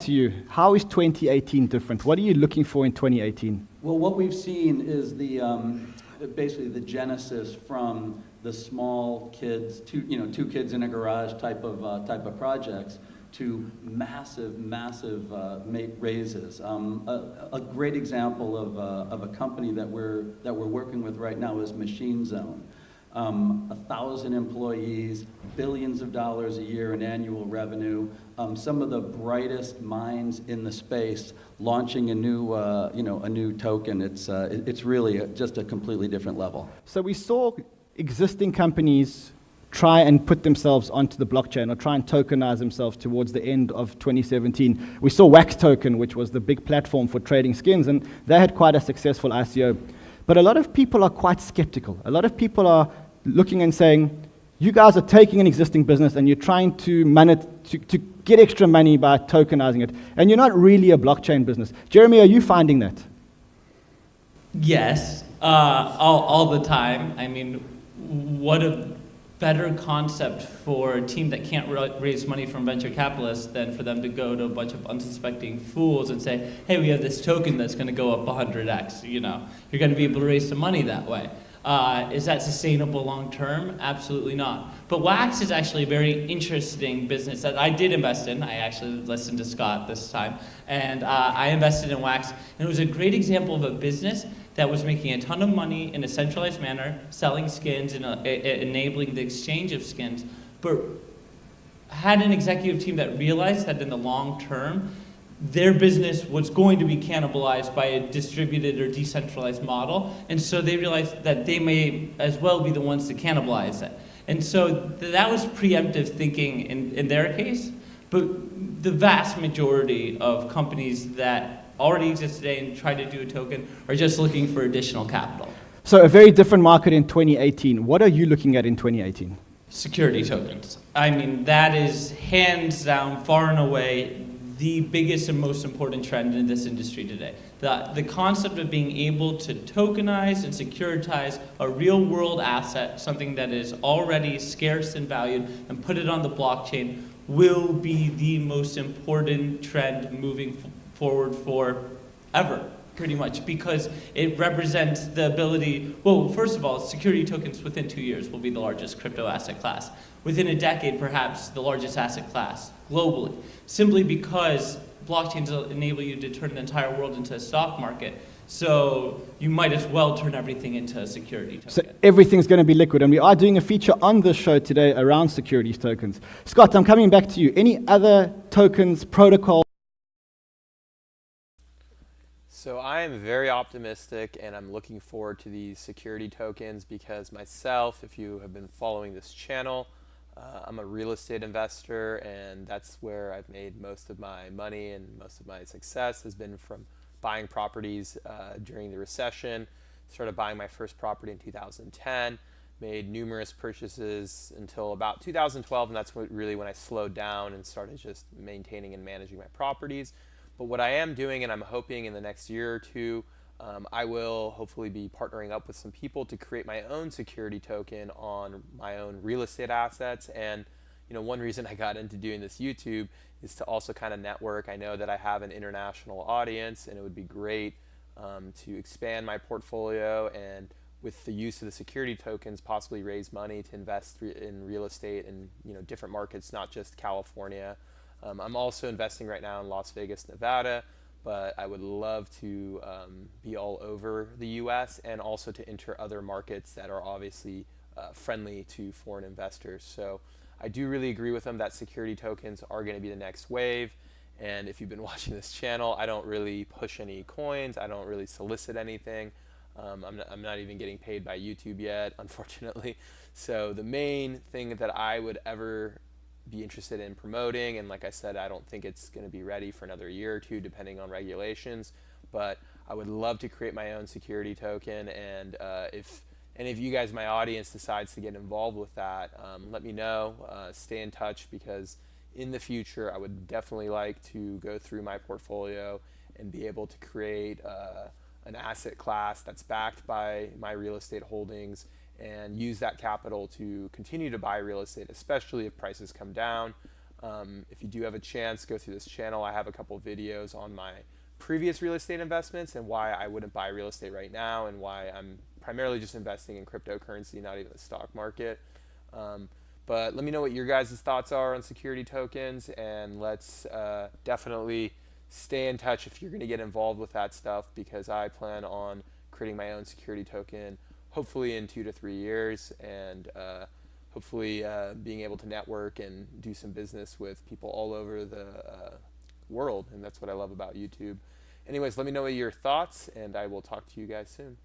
to you. How is 2018 different? What are you looking for in 2018? Well, what we've seen is basically the genesis from the small kids, two kids in a garage type of projects, to massive raises. A great example of a company that we're working with right now is Machine Zone. 1,000 employees, billions of dollars a year in annual revenue. Some of the brightest minds in the space launching a new token. It's really just a completely different level. So we saw existing companies try and put themselves onto the blockchain or try and tokenize themselves towards the end of 2017. We saw Wax Token, which was the big platform for trading skins, and they had quite a successful ICO. But a lot of people are quite skeptical. A lot of people are looking and saying, you guys are taking an existing business and you're trying to get extra money by tokenizing it, and you're not really a blockchain business. Jeremy, are you finding that? Yes, all the time. I mean, what a better concept for a team that can't raise money from venture capitalists than for them to go to a bunch of unsuspecting fools and say, hey, we have this token that's going to go up 100x. You're going to be able to raise some money that way. Is that sustainable long term? Absolutely not. But Wax is actually a very interesting business that I did invest in. I actually listened to Scott this time, and I invested in Wax, and it was a great example of a business that was making a ton of money in a centralized manner, selling skins and enabling the exchange of skins, but had an executive team that realized that in the long term, their business was going to be cannibalized by a distributed or decentralized model, and so they realized that they may as well be the ones to cannibalize it. And so that was preemptive thinking in their case, but the vast majority of companies that already exist today and try to do a token are just looking for additional capital. So a very different market in 2018. What are you looking at in 2018? Security tokens. I mean, that is hands down, far and away, the biggest and most important trend in this industry today. The concept of being able to tokenize and securitize a real world asset, something that is already scarce and valued, and put it on the blockchain will be the most important trend moving forward forever, pretty much, because it represents the ability, well, first of all, security tokens within 2 years will be the largest crypto asset class. Within a decade, perhaps the largest asset class globally, simply because blockchains will enable you to turn the entire world into a stock market. So you might as well turn everything into a security token. So everything's going to be liquid, and we are doing a feature on this show today around securities tokens. Scott, I'm coming back to you. Any other tokens, protocols? So I am very optimistic, and I'm looking forward to these security tokens because myself, if you have been following this channel, I'm a real estate investor, and that's where I've made most of my money and most of my success has been from buying properties during the recession. Started buying my first property in 2010, made numerous purchases until about 2012, and that's really when I slowed down and started just maintaining and managing my properties. But what I am doing, and I'm hoping in the next year or two, I will hopefully be partnering up with some people to create my own security token on my own real estate assets. And one reason I got into doing this YouTube is to also kind of network. I know that I have an international audience, and it would be great to expand my portfolio and with the use of the security tokens possibly raise money to invest in real estate in different markets, not just California. I'm also investing right now in Las Vegas, Nevada, but I would love to be all over the US and also to enter other markets that are obviously friendly to foreign investors. So I do really agree with them that security tokens are going to be the next wave. And if you've been watching this channel, I don't really push any coins. I don't really solicit anything. I'm not even getting paid by YouTube yet, unfortunately. So the main thing that I would ever be interested in promoting, and like I said, I don't think it's going to be ready for another year or two depending on regulations, but I would love to create my own security token. And if any of you guys, my audience, decides to get involved with that, let me know. Stay in touch, because in the future I would definitely like to go through my portfolio and be able to create an asset class that's backed by my real estate holdings and use that capital to continue to buy real estate, especially if prices come down. If you do have a chance, go through this channel. I have a couple videos on my previous real estate investments and why I wouldn't buy real estate right now, and why I'm primarily just investing in cryptocurrency, not even the stock market. But let me know what your guys' thoughts are on security tokens, and let's definitely stay in touch if you're going to get involved with that stuff, because I plan on creating my own security token hopefully in 2 to 3 years, and hopefully being able to network and do some business with people all over the world, and that's what I love about YouTube. Anyways, let me know your thoughts, and I will talk to you guys soon.